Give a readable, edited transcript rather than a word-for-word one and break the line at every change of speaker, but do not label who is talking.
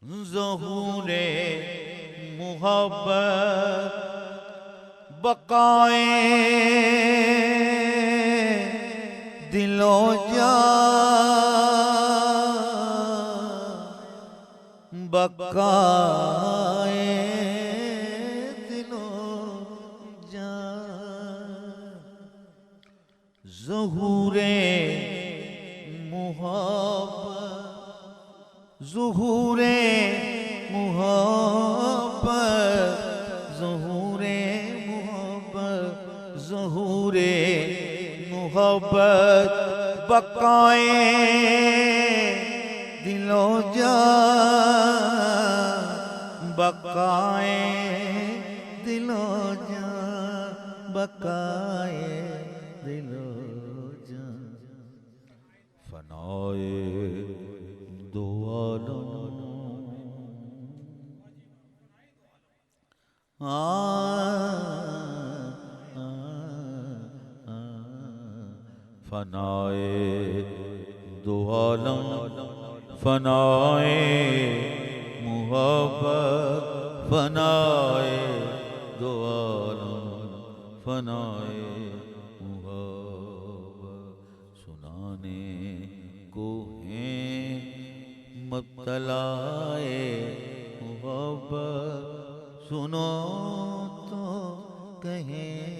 ज़हूरे मुहब्बत बकाए दिलो जान बकाए दिलो जान ज़हूरे मुहब्बत ज़हूरे मुहब्बत ज़हूरे मुहब्बत ज़हूरे मुहब्बत बकाए दिलो जान बकाए दिलो जान बकाए दिलो जान फनाए दो आलम फनाए दो आलम फनाए मुहब्बत फनाए दो आलम फनाए मुहब्बत सुनाने को हैं मब्तलाए मुहब्बत सुनो तो कहें